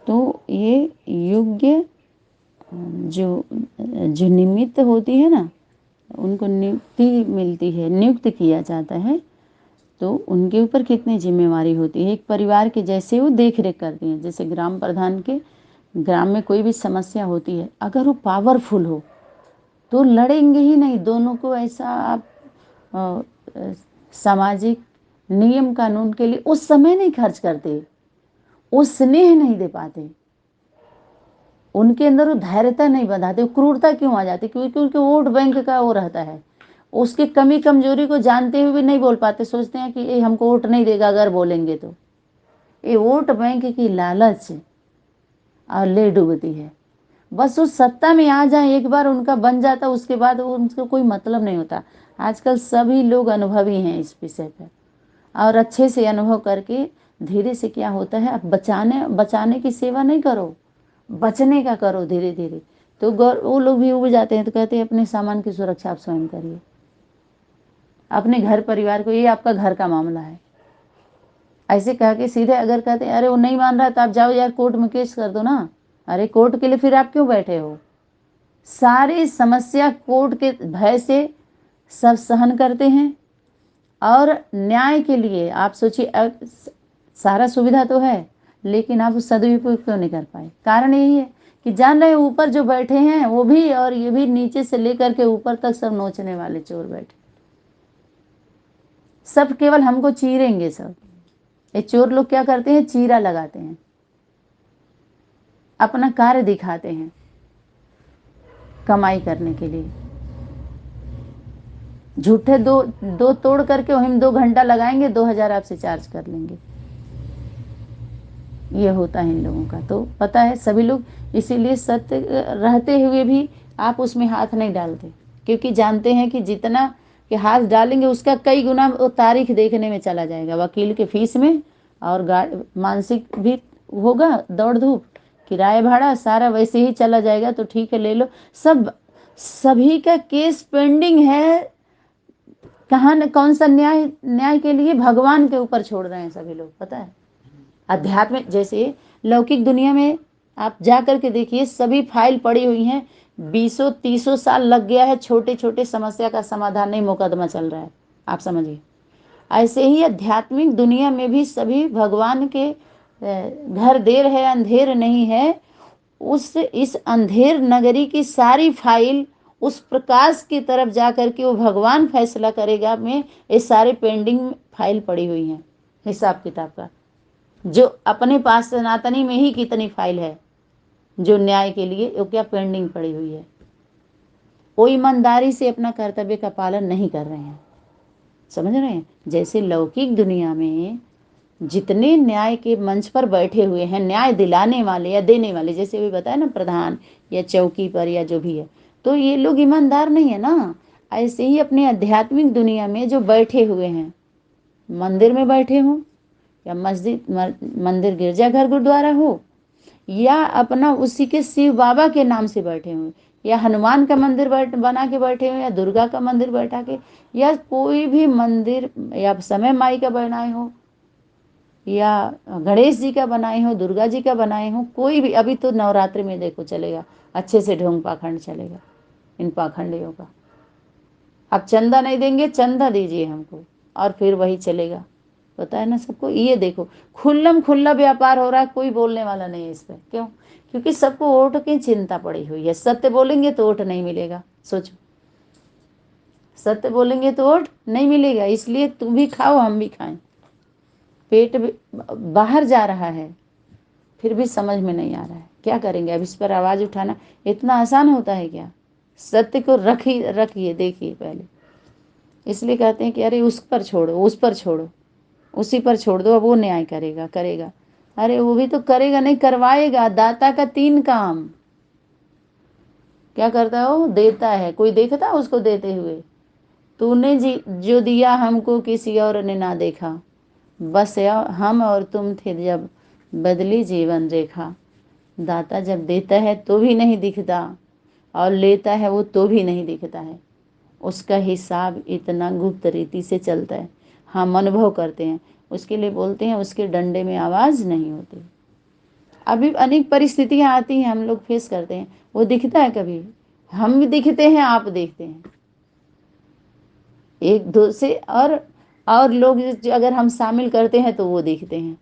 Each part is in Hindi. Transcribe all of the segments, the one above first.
तो ये योग्य जो जो निमित्त होती है ना, उनको नियुक्ति मिलती है, नियुक्त किया जाता है, तो उनके ऊपर कितनी जिम्मेवारी होती है। एक परिवार के जैसे वो देख रेख करती हैं। जैसे ग्राम प्रधान के ग्राम में कोई भी समस्या होती है, अगर वो पावरफुल हो तो लड़ेंगे ही नहीं। दोनों को ऐसा आप सामाजिक नियम कानून के लिए उस समय नहीं खर्च करते, वो स्नेह नहीं दे पाते, उनके अंदर वो धैर्यता नहीं बधाते। क्रूरता क्यों आ जाती? क्योंकि वोट बैंक का वो रहता है, उसकी कमी कमजोरी को जानते हुए भी नहीं बोल पाते। सोचते हैं कि ये हमको वोट नहीं देगा अगर बोलेंगे तो। ये वोट बैंक की लालच और ले डूबती है। बस उस सत्ता में आ जाए, एक बार उनका बन जाता, उसके बाद उनको कोई मतलब नहीं होता। आजकल सभी लोग अनुभवी हैं इस विषय पर, और अच्छे से अनुभव करके धीरे से क्या होता है, अब बचाने की सेवा नहीं करो, बचने का करो धीरे धीरे। तो वो लोग भी उब जाते हैं, तो कहते हैं अपने सामान की सुरक्षा आप स्वयं करिए, अपने घर परिवार को, ये आपका घर का मामला है। ऐसे कह के सीधे अगर कहते हैं अरे वो नहीं मान रहा तो आप जाओ यार कोर्ट में केस कर दो ना। अरे कोर्ट के लिए फिर आप क्यों बैठे हो? सारी समस्या कोर्ट के भय से सब सहन करते हैं। और न्याय के लिए आप सोचिए, सारा सुविधा तो है, लेकिन आप सदुपयोग क्यों नहीं कर पाए? कारण यही है कि जान रहे ऊपर जो बैठे हैं वो भी, और ये भी नीचे से लेकर के ऊपर तक सब नोचने वाले चोर बैठे, सब केवल हमको चीरेंगे। सब ये चोर लोग क्या करते हैं, चीरा लगाते हैं, अपना कार्य दिखाते हैं कमाई करने के लिए। झूठे दो दो तोड़ करके हम 2 घंटा लगाएंगे, 2000 आपसे चार्ज कर लेंगे। ये होता है इन लोगों का। तो पता है सभी लोग, इसीलिए सत्य रहते हुए भी आप उसमें हाथ नहीं डालते, क्योंकि जानते हैं कि जितना कि हाथ डालेंगे उसका कई गुना वो तारीख देखने में चला जाएगा, वकील के फीस में, और मानसिक भी होगा, दौड़ धूप, किराया भाड़ा सारा वैसे ही चला जाएगा। तो ठीक है ले लो। सभी का केस पेंडिंग है। कहाँ न कौन सा न्याय के लिए भगवान के ऊपर छोड़ रहे हैं सभी लोग, पता है। अध्यात्म जैसे लौकिक दुनिया में आप जा करके देखिए, सभी फाइल पड़ी हुई हैं, 20-30 साल लग गया है, छोटे छोटे समस्या का समाधान नहीं, मुकदमा चल रहा है। आप समझिए, ऐसे ही आध्यात्मिक दुनिया में भी सभी भगवान के घर देर है अंधेर नहीं है, इस अंधेर नगरी की सारी फाइल उस प्रकाश की तरफ जा करके वो भगवान फैसला करेगा में ये सारे पेंडिंग फाइल पड़ी हुई हैं हिसाब किताब का। जो अपने पास सनातनी में ही कितनी फाइल है जो न्याय के लिए वो क्या पेंडिंग पड़ी हुई है। वो ईमानदारी से अपना कर्तव्य का पालन नहीं कर रहे हैं, समझ रहे हैं। जैसे लौकिक दुनिया में जितने न्याय के मंच पर बैठे हुए हैं, न्याय दिलाने वाले या देने वाले, जैसे भी बताया ना, प्रधान या चौकी पर या जो भी है, तो ये लोग ईमानदार नहीं है ना। ऐसे ही अपने आध्यात्मिक दुनिया में जो बैठे हुए हैं, मंदिर में बैठे हों या मस्जिद मंदिर गिरजाघर गुरुद्वारा हो, या अपना उसी के शिव बाबा के नाम से बैठे हुए, या हनुमान का मंदिर बना के बैठे हुए, या दुर्गा का मंदिर बैठा के, या कोई भी मंदिर, या समय माई का बनाए हो, या गणेश जी का बनाए हो, दुर्गा जी का बनाए हो, कोई भी। अभी तो नवरात्रि में देखो चलेगा अच्छे से ढोंग पाखंड चलेगा इन पाखंडियों का। आप चंदा नहीं देंगे, चंदा दीजिए हमको, और फिर वही चलेगा। पता है ना सबको। ये देखो खुल्लम खुल्ला व्यापार हो रहा है, कोई बोलने वाला नहीं है इस पर। क्यों? क्योंकि सबको वोट की चिंता पड़ी हुई है। सत्य बोलेंगे तो वोट नहीं मिलेगा, सोचो। सत्य बोलेंगे तो वोट नहीं मिलेगा, इसलिए तुम भी खाओ हम भी खाएं। पेट बाहर जा रहा है, फिर भी समझ में नहीं आ रहा है, क्या करेंगे। अब इस पर आवाज उठाना इतना आसान होता है क्या? सत्य को रखिए देखिए पहले। इसलिए कहते हैं कि अरे उस पर छोड़ो, उस पर छोड़ो, उसी पर छोड़ दो, अब वो न्याय करेगा करेगा। अरे वो भी तो करेगा नहीं, करवाएगा। दाता का 3 काम। क्या करता है वो? देता है। कोई देखता है उसको देते हुए? तूने जो दिया हमको किसी और ने ना देखा, बस हम और तुम थे जब बदली जीवन रेखा। दाता जब देता है तो भी नहीं दिखता, और लेता है वो तो भी नहीं दिखता है। उसका हिसाब इतना गुप्त रीति से चलता है। हम अनुभव करते हैं, उसके लिए बोलते हैं उसके डंडे में आवाज़ नहीं होती। अभी अनेक परिस्थितियाँ आती हैं, हम लोग फेस करते हैं, वो दिखता है कभी? हम भी दिखते हैं, आप देखते हैं। एक दो से और लोग जो अगर हम शामिल करते हैं तो वो दिखते हैं।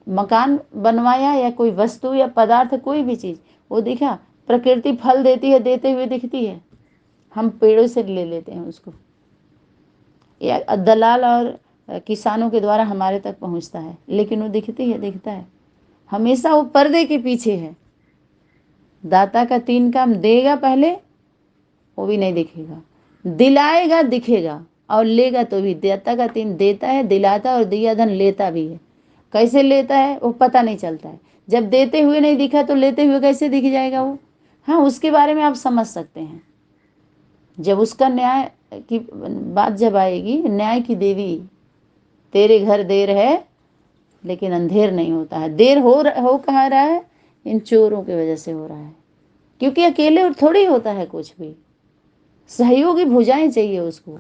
मकान बनवाया या कोई वस्तु या पदार्थ, कोई भी चीज़, वो दिखा, प्रकृति फल देती है, देते हुए दिखती है, हम पेड़ों से ले लेते हैं उसको, या दलाल और किसानों के द्वारा हमारे तक पहुंचता है, लेकिन वो दिखती है, दिखता है, हमेशा वो पर्दे के पीछे है। दाता का 3 काम देगा पहले, वो भी नहीं दिखेगा, दिलाएगा दिखेगा, और लेगा तो भी। दाता का 3, देता है, दिलाता और दिया धन लेता भी है। कैसे लेता है वो पता नहीं चलता है। जब देते हुए नहीं दिखा तो लेते हुए कैसे दिख जाएगा वो? हाँ, उसके बारे में आप समझ सकते हैं। जब उसका न्याय की बात जब आएगी, न्याय की देवी, तेरे घर देर है लेकिन अंधेर नहीं होता है। देर हो कहाँ रहा है? इन चोरों की वजह से हो रहा है, क्योंकि अकेले और थोड़ी होता है कुछ भी, सहयोगी भुजाएं चाहिए उसको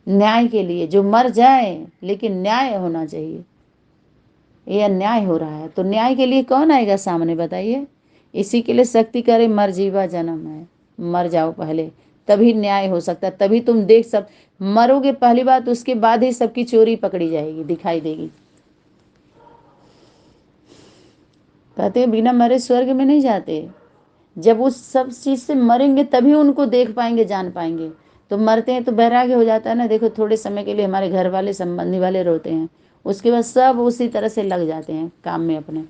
न्याय के लिए। जो मर जाए लेकिन न्याय होना चाहिए। ये अन्याय हो रहा है, तो न्याय के लिए कौन आएगा सामने, बताइए? इसी के लिए शक्ति करे मर जीवा जन्म है, मर जाओ पहले, तभी न्याय हो सकता है। तभी तुम देख सब मरोगे पहली बात, उसके बाद ही सबकी चोरी पकड़ी जाएगी, दिखाई देगी। कहते हैं बिना मरे स्वर्ग में नहीं जाते। जब उस सब चीज से मरेंगे तभी उनको देख पाएंगे, जान पाएंगे। तो मरते हैं तो वैराग्य हो जाता है ना। देखो, थोड़े समय के लिए हमारे घर वाले, संबंधी वाले रोते हैं, उसके बाद सब उसी तरह से लग जाते हैं काम में अपने,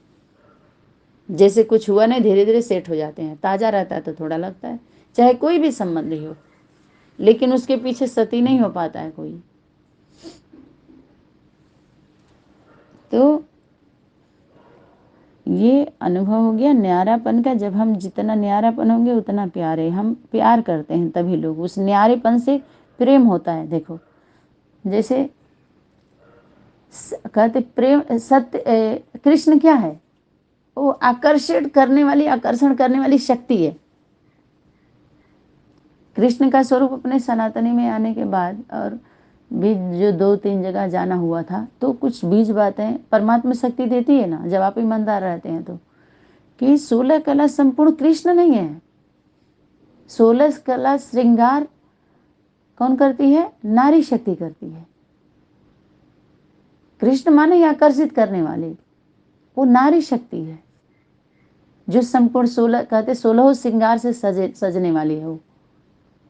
जैसे कुछ हुआ नहीं, धीरे धीरे सेट हो जाते हैं। ताजा रहता है तो थोड़ा लगता है, चाहे कोई भी संबंधी हो, लेकिन उसके पीछे सती नहीं हो पाता है कोई। तो ये अनुभव हो गया न्यारापन का। जब हम जितना न्यारापन होंगे उतना प्यारे, हम प्यार करते हैं तभी लोग, उस न्यारेपन से प्रेम होता है। देखो, जैसे कहते प्रेम सत्य, कृष्ण क्या है? वो आकर्षण करने वाली शक्ति है। कृष्ण का स्वरूप अपने सनातनी में आने के बाद, और बीज जो 2-3 जगह जाना हुआ था, तो कुछ बीज बातें परमात्मा शक्ति देती है ना, जब आप ईमानदार रहते हैं तो, कि 16 कला संपूर्ण कृष्ण नहीं है। 16 कला श्रृंगार कौन करती है? नारी शक्ति करती है। कृष्ण माने आकर्षित करने वाले, वो नारी शक्ति है जो संपूर्ण 16, कहते 16 श्रृंगार से सजने वाली है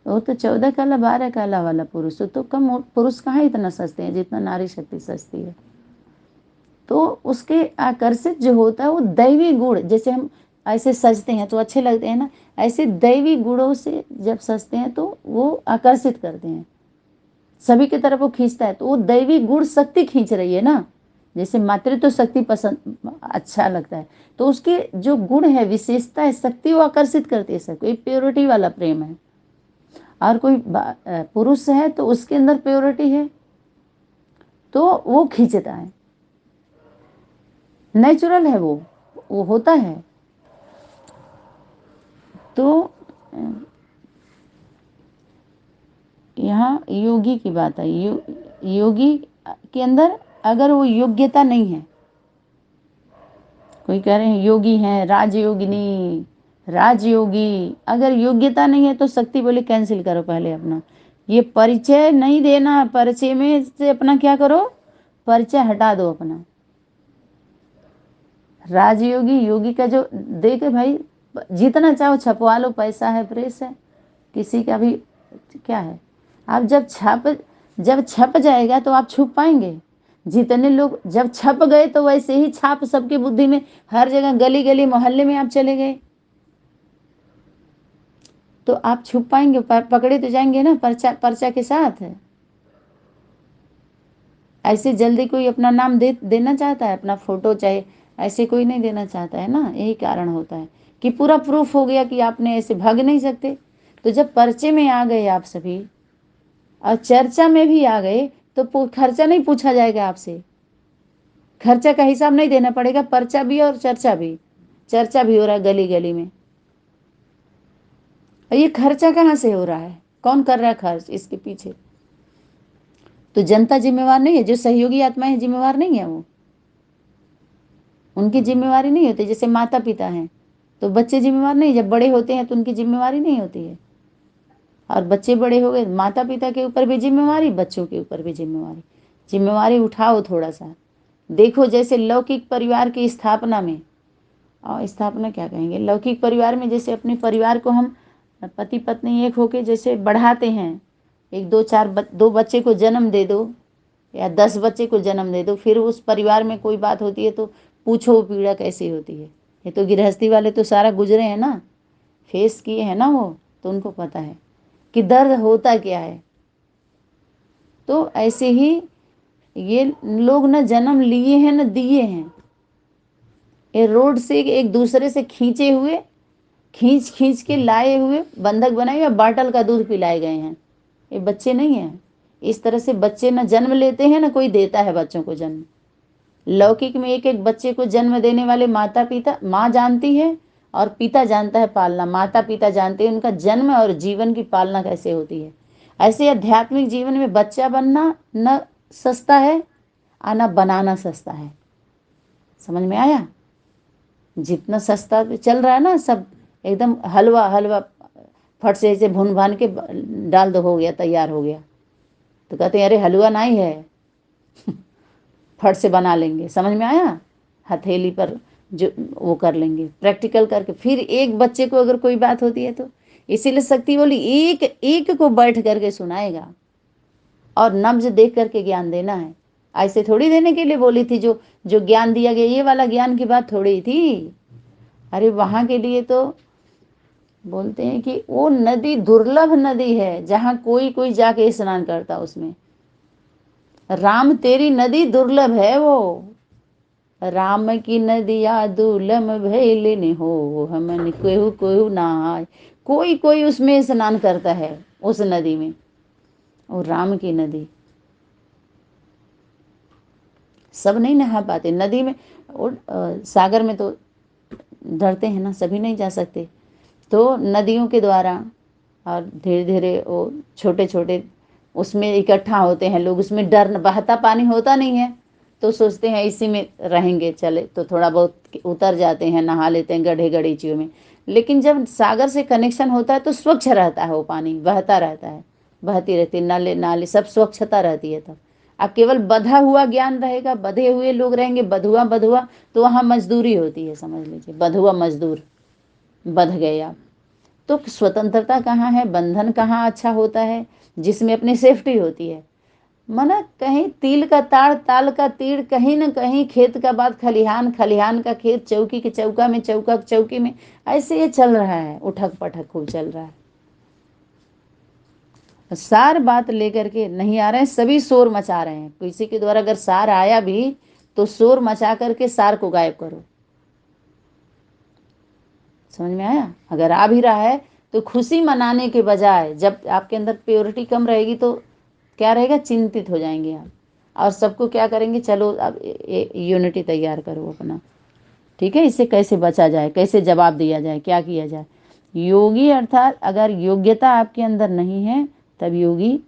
वो तो 14 काला 12 काला वाला पुरुष तो कम पुरुष कहाँ इतना सजते हैं जितना नारी शक्ति सजती है। तो उसके आकर्षित जो होता है वो दैवी गुण, जैसे हम ऐसे सजते हैं तो अच्छे लगते हैं ना, ऐसे दैवी गुणों से जब सजते हैं तो वो आकर्षित करते हैं, सभी की तरफ वो खींचता है। तो वो दैवी गुण शक्ति खींच रही है ना, जैसे मातृत्व शक्ति पसंद अच्छा लगता है, तो उसके जो गुण है, विशेषता है, शक्ति, वो आकर्षित करती है सबको। ये प्योरिटी वाला प्रेम है। और कोई पुरुष है तो उसके अंदर प्योरिटी है तो वो खींचता है, नेचुरल है, वो होता है। तो यहाँ योगी की बात है। योगी के अंदर अगर वो योग्यता नहीं है, कोई कह रहे हैं योगी हैं, राजयोगिनी, राजयोगी, अगर योग्यता नहीं है तो शक्ति बोले कैंसिल करो पहले अपना, ये परिचय नहीं देना, परिचय में से अपना क्या करो, परिचय हटा दो अपना। राजयोगी, योगी का जो दे के भाई जितना चाहो छपवा लो, पैसा है, प्रेस है, किसी का भी क्या है। आप जब छप जाएगा तो आप छुप पाएंगे। जितने लोग जब छप गए तो वैसे ही छाप सबकी बुद्धि में, हर जगह, गली गली मोहल्ले में आप चले गए तो आप छुप पाएंगे? पकड़े तो जाएंगे ना पर्चा के साथ। ऐसे जल्दी कोई अपना नाम देना चाहता है, अपना फोटो चाहे, ऐसे कोई नहीं देना चाहता है ना। यही कारण होता है कि पूरा प्रूफ हो गया कि आपने, ऐसे भाग नहीं सकते। तो जब पर्चे में आ गए आप सभी और चर्चा में भी आ गए तो खर्चा नहीं पूछा जाएगा आपसे, खर्चा का हिसाब नहीं देना पड़ेगा। पर्चा भी और चर्चा भी, चर्चा भी हो रहा है गली गली में, और ये खर्चा कहाँ से हो रहा है, कौन कर रहा है खर्च इसके पीछे? तो जनता जिम्मेवार नहीं है, जो सहयोगी आत्माएं जिम्मेवार नहीं है, वो उनकी जिम्मेवारी नहीं होती। जैसे माता पिता हैं तो बच्चे जिम्मेवार नहीं, जब बड़े होते हैं तो उनकी जिम्मेवारी नहीं होती है। और बच्चे बड़े हो गए, माता पिता के ऊपर भी जिम्मेवारी, बच्चों के ऊपर भी जिम्मेवारी। जिम्मेवारी उठाओ थोड़ा सा। देखो जैसे लौकिक परिवार की स्थापना में, और स्थापना क्या कहेंगे, लौकिक परिवार में जैसे अपने परिवार को हम पति पत्नी एक होके जैसे बढ़ाते हैं, एक दो चार दो बच्चे को जन्म दे दो या 10 बच्चे को जन्म दे दो, फिर उस परिवार में कोई बात होती है तो पूछो पीड़ा कैसी होती है। ये तो गृहस्थी वाले तो सारा गुजरे हैं ना, फेस किए हैं ना वो, तो उनको पता है कि दर्द होता क्या है। तो ऐसे ही ये लोग न जन्म लिए हैं न दिए हैं, ये रोड से एक दूसरे से खींचे हुए, खींच खींच के लाए हुए, बंधक बनाए हुए बाटल का दूध पिलाए गए हैं। ये बच्चे नहीं हैं। इस तरह से बच्चे न जन्म लेते हैं न कोई देता है बच्चों को जन्म। लौकिक में एक एक बच्चे को जन्म देने वाले माता पिता, माँ जानती है और पिता जानता है पालना। माता पिता जानते हैं उनका जन्म और जीवन की पालना कैसे होती है। ऐसे आध्यात्मिक जीवन में बच्चा बनना न सस्ता है और न बनाना सस्ता है। समझ में आया? जितना सस्ता चल रहा है ना, सब एकदम हलवा हलवा फट से ऐसे भुन भान के डाल दो, हो गया, तैयार हो गया। तो कहते हैं अरे हलवा नहीं है, फट से बना लेंगे। समझ में आया? हथेली पर जो वो कर लेंगे, प्रैक्टिकल करके। फिर एक बच्चे को अगर कोई बात होती है तो इसीलिए शक्ति बोली एक एक को बैठ करके सुनाएगा और नब्ज देख करके ज्ञान देना है। ऐसे थोड़ी देने के लिए बोली थी, जो जो ज्ञान दिया गया ये वाला ज्ञान की बात थोड़ी थी। अरे वहां के लिए तो बोलते हैं कि वो नदी दुर्लभ नदी है, जहां कोई कोई जाके स्नान करता उसमें। राम तेरी नदी दुर्लभ है वो, राम की नदिया दुर्लभ भैलिन हो, हमन कोहू कोहू नहाय। कोई कोई उसमें स्नान करता है उस नदी में, और राम की नदी। सब नहीं नहा पाते नदी में, और सागर में तो डरते हैं ना, सभी नहीं जा सकते। तो नदियों के द्वारा और धीरे धीरे वो छोटे छोटे उसमें इकट्ठा होते हैं लोग। उसमें डर, बहता पानी होता नहीं है तो सोचते हैं इसी में रहेंगे, चले तो थोड़ा बहुत उतर जाते हैं, नहा लेते हैं गड्ढे गड़ीचियों में। लेकिन जब सागर से कनेक्शन होता है तो स्वच्छ रहता है, वो पानी बहता रहता है, बहती रहती है, नाले नाले सब स्वच्छता रहती है। तब अब केवल बधा हुआ ज्ञान रहेगा, बधे हुए लोग रहेंगे, बधुआ बधुआ, तो वहाँ मजदूरी होती है। समझ लीजिए, बधुआ मजदूर, बध गए आप। तो स्वतंत्रता कहाँ है, बंधन कहाँ अच्छा होता है, जिसमें अपनी सेफ्टी होती है। माना कहीं तिल का ताड़, ताल का तीड़, कहीं न कहीं खेत का बाद खलिहान, खलिहान का खेत, चौकी के चौका में, चौका चौकी में, ऐसे ये चल रहा है, उठक पटक खूब चल रहा है। सार बात लेकर के नहीं आ रहे हैं, सभी शोर मचा रहे हैं। किसी के द्वारा अगर सार आया भी तो शोर मचा करके सार को गायब करो। समझ में आया? अगर आ भी रहा है तो खुशी मनाने के बजाय, जब आपके अंदर प्योरिटी कम रहेगी तो क्या रहेगा, चिंतित हो जाएंगे आप, और सबको क्या करेंगे, चलो अब यूनिटी तैयार करो अपना। ठीक है, इससे कैसे बचा जाए, कैसे जवाब दिया जाए, क्या किया जाए। योगी अर्थात अगर योग्यता आपके अंदर नहीं है तब योगी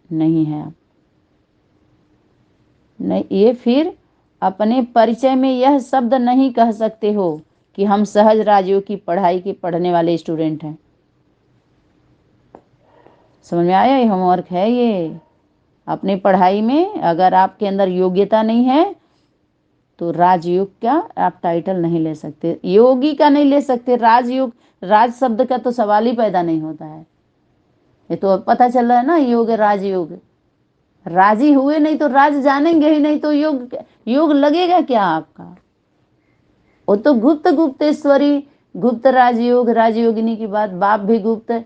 नहीं है आप। नहीं, ये फिर अपने परिचय में यह शब्द नहीं कह सकते हो कि हम सहज राजयोग की पढ़ाई के पढ़ने वाले स्टूडेंट हैं। समझ में आया? ये होमवर्क है। ये अपने पढ़ाई में अगर आपके अंदर योग्यता नहीं है तो राजयोग का आप टाइटल नहीं ले सकते, योगी का नहीं ले सकते, राजयोग, राज शब्द का तो सवाल ही पैदा नहीं होता है। ये तो पता चल रहा है ना, योग राजयोग। राजी हुए नहीं तो राज जानेंगे ही नहीं तो योग, योग लगेगा क्या आपका? वो तो गुप्त गुप्तेश्वरी, गुप्त राजयोग, राजयोगिनी की बात। बाप भी गुप्त है,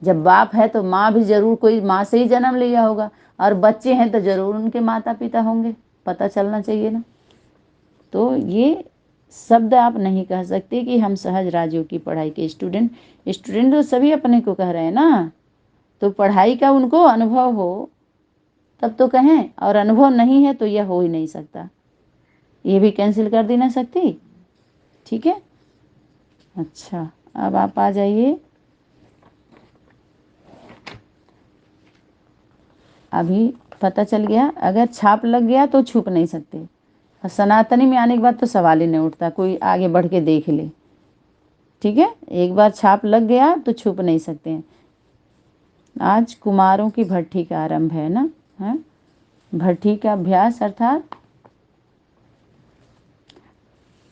जब बाप है तो माँ भी जरूर कोई माँ से ही जन्म लिया होगा, और बच्चे हैं तो जरूर उनके माता पिता होंगे, पता चलना चाहिए ना। तो ये शब्द आप नहीं कह सकते कि हम सहज राजयोग की पढ़ाई के स्टूडेंट। स्टूडेंट तो सभी अपने को कह रहे हैं ना, तो पढ़ाई का उनको अनुभव हो तब तो कहें, और अनुभव नहीं है तो यह हो ही नहीं सकता। ये भी कैंसिल कर देना सकती। ठीक है, अच्छा अब आप आ जाइए। अभी पता चल गया, अगर छाप लग गया तो छुप नहीं सकते। और सनातनी में आने के बाद तो सवाल ही नहीं उठता, कोई आगे बढ़ के देख ले। ठीक है, एक बार छाप लग गया तो छुप नहीं सकते हैं। आज कुमारों की भट्ठी का आरंभ है ना, है भट्ठी का अभ्यास अर्थात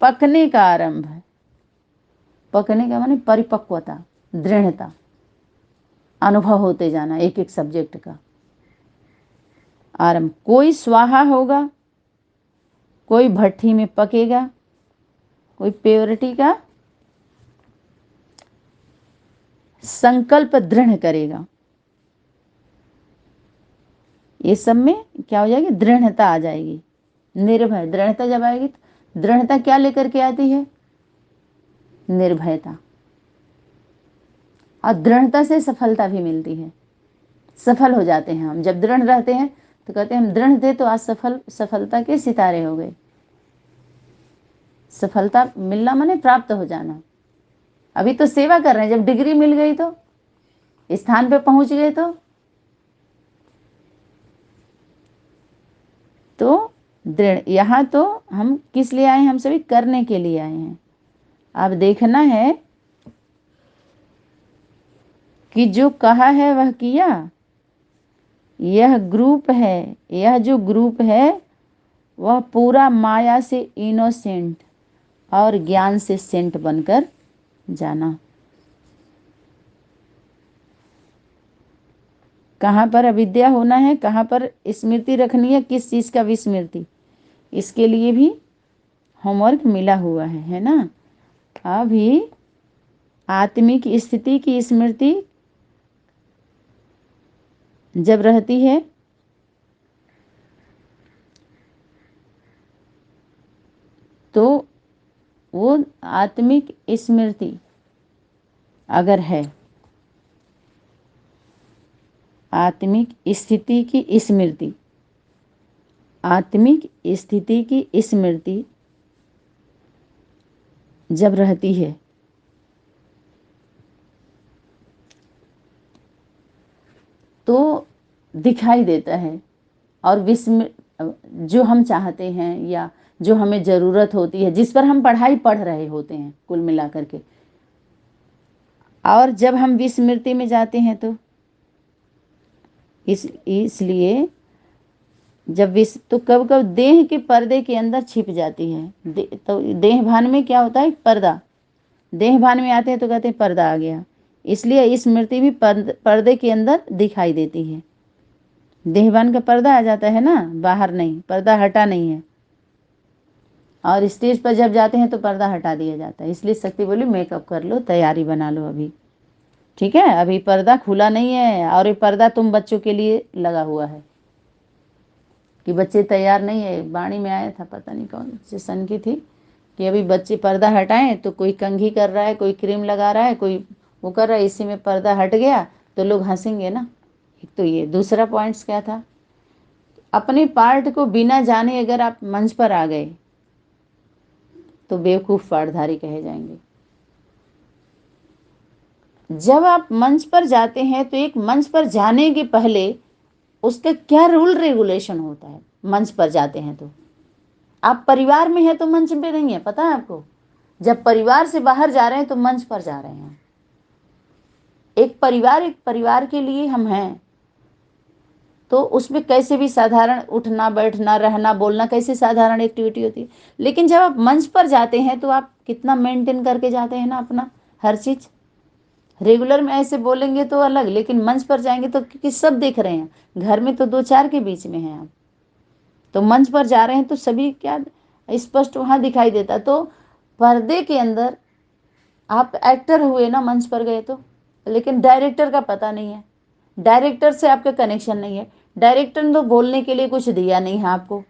पकने का आरंभ है। पकने का माने परिपक्वता, दृढ़ता, अनुभव होते जाना एक एक सब्जेक्ट का आरंभ। कोई स्वाहा होगा, कोई भट्ठी में पकेगा, कोई प्योरिटी का संकल्प दृढ़ करेगा। ये सब में क्या हो जाएगी, दृढ़ता आ जाएगी, निर्भय। दृढ़ता जब आएगी तो दृढ़ता क्या लेकर के आती है, निर्भयता। और दृढ़ता से सफलता भी मिलती है, सफल हो जाते हैं हम जब दृढ़ रहते हैं। तो कहते हैं हम दृढ़ थे तो आज सफलता के सितारे हो गए। सफलता मिलना माने प्राप्त हो जाना। अभी तो सेवा कर रहे हैं, जब डिग्री मिल गई तो स्थान पे पहुंच गए तो दृढ़। यहाँ तो हम किस लिए आए हैं, हम सभी करने के लिए आए हैं। अब देखना है कि जो कहा है वह किया। यह ग्रुप है, यह जो ग्रुप है वह पूरा माया से इनोसेंट और ज्ञान से सेंट बनकर जाना। कहाँ पर अविद्या होना है, कहाँ पर स्मृति रखनी है, किस चीज़ का विस्मृति, इसके लिए भी होमवर्क मिला हुआ है ना। अभी आत्मिक स्थिति की स्मृति जब रहती है तो वो आत्मिक स्मृति अगर है, आत्मिक स्थिति की स्मृति, आत्मिक स्थिति की स्मृति जब रहती है तो दिखाई देता है। और जो हम चाहते हैं या जो हमें ज़रूरत होती है, जिस पर हम पढ़ाई पढ़ रहे होते हैं कुल मिलाकर के, और जब हम विस्मृति में जाते हैं तो इसलिए जब तो कब कब देह के पर्दे के अंदर छिप जाती है। तो देह भान में क्या होता है, पर्दा। देह भान में आते हैं तो कहते हैं पर्दा आ गया। इसलिए स्मृति भी पर्दे के अंदर दिखाई देती है। देहभान का पर्दा आ जाता है ना, बाहर नहीं, पर्दा हटा नहीं है। और स्टेज पर जब जाते हैं तो पर्दा हटा दिया जाता है। इसलिए शक्ति बोली मेकअप कर लो, तैयारी बना लो अभी। ठीक है, अभी पर्दा खुला नहीं है। और ये पर्दा तुम बच्चों के लिए लगा हुआ है कि बच्चे तैयार नहीं है। वाणी में आया था, पता नहीं कौन से सन की थी, कि अभी बच्चे पर्दा हटाएं तो कोई कंघी कर रहा है, कोई क्रीम लगा रहा है, कोई वो कर रहा है, इसी में पर्दा हट गया तो लोग हंसेंगे ना। एक तो ये दूसरा पॉइंट्स क्या था, अपने पार्ट को बिना जाने अगर आप मंच पर आ गए तो बेवकूफ पार्टधारी कहे जाएंगे। जब आप मंच पर जाते हैं तो एक मंच पर जाने के पहले उसका क्या रूल रेगुलेशन होता है। मंच पर जाते हैं तो आप परिवार में हैं तो मंच पे नहीं है, पता है आपको। जब परिवार से बाहर जा रहे हैं तो मंच पर जा रहे हैं। एक परिवार के लिए हम हैं तो उसमें कैसे भी साधारण उठना बैठना रहना बोलना कैसे साधारण एक्टिविटी होती है। लेकिन जब आप मंच पर जाते हैं तो आप कितना मेंटेन करके जाते हैं ना अपना हर चीज। रेगुलर में ऐसे बोलेंगे तो अलग, लेकिन मंच पर जाएंगे तो क्योंकि सब देख रहे हैं, घर में तो दो चार के बीच में हैं आप, तो मंच पर जा रहे हैं तो सभी क्या स्पष्ट वहां दिखाई देता। तो पर्दे के अंदर आप एक्टर हुए ना, मंच पर गए तो, लेकिन डायरेक्टर का पता नहीं है, डायरेक्टर से आपका कनेक्शन नहीं है, डायरेक्टर ने तो बोलने के लिए कुछ दिया नहीं है आपको।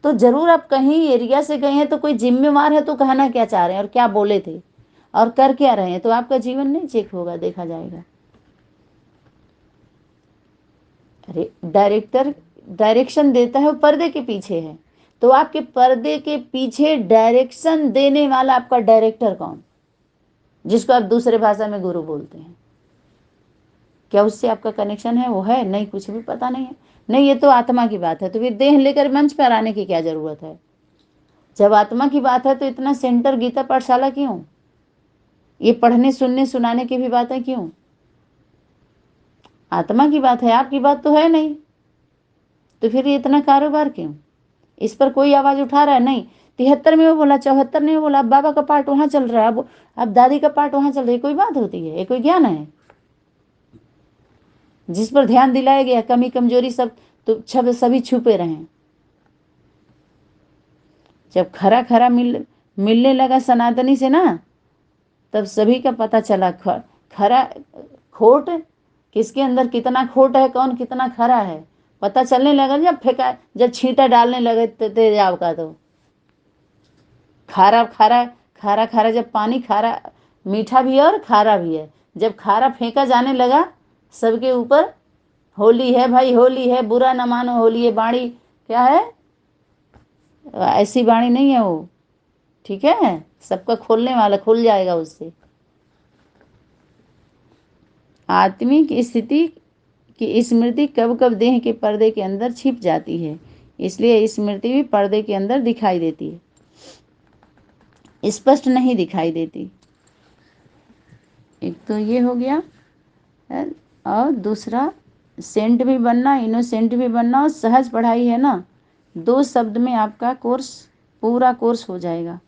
तो जरूर आप कहीं एरिया से गए हैं तो कोई जिम्मेवार है तो कहना क्या चाह रहे हैं और क्या बोले थे और कर क्या रहे हैं, तो आपका जीवन नहीं चेक होगा, देखा जाएगा। अरे डायरेक्टर डायरेक्शन देता है, वो पर्दे के पीछे है, तो आपके पर्दे के पीछे डायरेक्शन देने वाला आपका डायरेक्टर कौन, जिसको आप दूसरे भाषा में गुरु बोलते हैं। क्या उससे आपका कनेक्शन है? वो है नहीं, कुछ भी पता नहीं है। नहीं, ये तो आत्मा की बात है, तो फिर देह लेकर मंच पर आने की क्या जरूरत है? जब आत्मा की बात है तो इतना सेंटर गीता पाठशाला क्यों? ये पढ़ने सुनने सुनाने की भी बातें क्यों? आत्मा की बात है, आपकी बात तो है नहीं, तो फिर ये इतना कारोबार क्यों? इस पर कोई आवाज उठा रहा है? नहीं। 73 में वो बोला, 74 में वो बोला, अब बाबा का पाठ वहां चल रहा है, अब दादी का पाठ वहां चल रहा है। कोई बात होती है? ये कोई ज्ञान है? जिस पर ध्यान दिलाया गया, कमी कमजोरी सब तो सभी छुपे रहे। जब खरा खरा मिलने लगा सनातनी से ना, तब सभी का पता चला खरा खोट किसके अंदर कितना खोट है, कौन कितना खरा है, पता चलने लगा जब छींटा डालने लगे तेजाब का। तो खारा खारा खारा खारा, जब पानी खारा मीठा भी है और खारा भी है, जब खारा फेंका जाने लगा सबके ऊपर, होली है भाई, होली है, बुरा न मानो, होली है। बाणी क्या है? ऐसी बाणी नहीं है वो, ठीक है? सबका खोलने वाला, खुल जाएगा उससे। आत्मिक स्थिति की स्मृति कब कब देह के पर्दे के अंदर छिप जाती है, इसलिए स्मृति भी पर्दे के अंदर दिखाई देती है, स्पष्ट नहीं दिखाई देती। एक तो ये हो गया, और दूसरा सेंट भी बनना, इनोसेंट भी बनना, और सहज पढ़ाई है ना, 2 शब्द में आपका कोर्स, पूरा कोर्स हो जाएगा।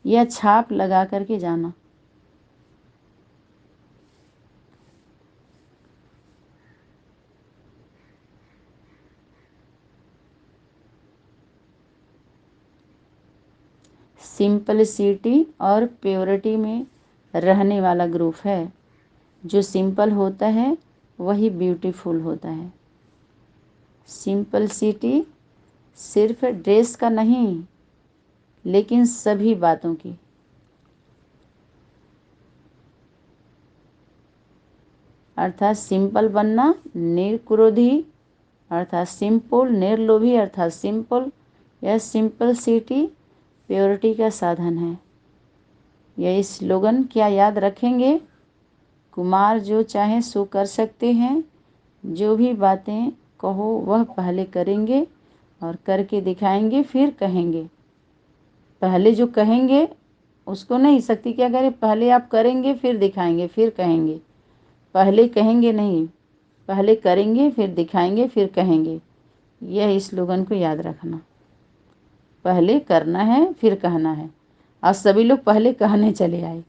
यह छाप लगा करके जाना। सिंपलिसिटी और प्योरिटी में रहने वाला ग्रुप है। जो सिंपल होता है वही ब्यूटीफुल होता है। सिंपलिसिटी सिर्फ ड्रेस का नहीं, लेकिन सभी बातों की। अर्थात सिंपल बनना, निर्क्रोधी अर्थात सिंपल, निर्लोभी अर्थात सिंपल। यह सिंपलिसिटी प्योरिटी का साधन है। यह स्लोगन क्या याद रखेंगे? कुमार जो चाहें सो कर सकते हैं, जो भी बातें कहो वह पहले करेंगे और करके दिखाएंगे, फिर कहेंगे। पहले जो कहेंगे उसको नहीं, शक्ति क्या करे, पहले आप करेंगे फिर दिखाएंगे फिर कहेंगे। पहले कहेंगे नहीं, पहले करेंगे फिर दिखाएंगे फिर कहेंगे। यह स्लोगन को याद रखना। पहले करना है फिर कहना है, और सभी लोग पहले कहने चले आए।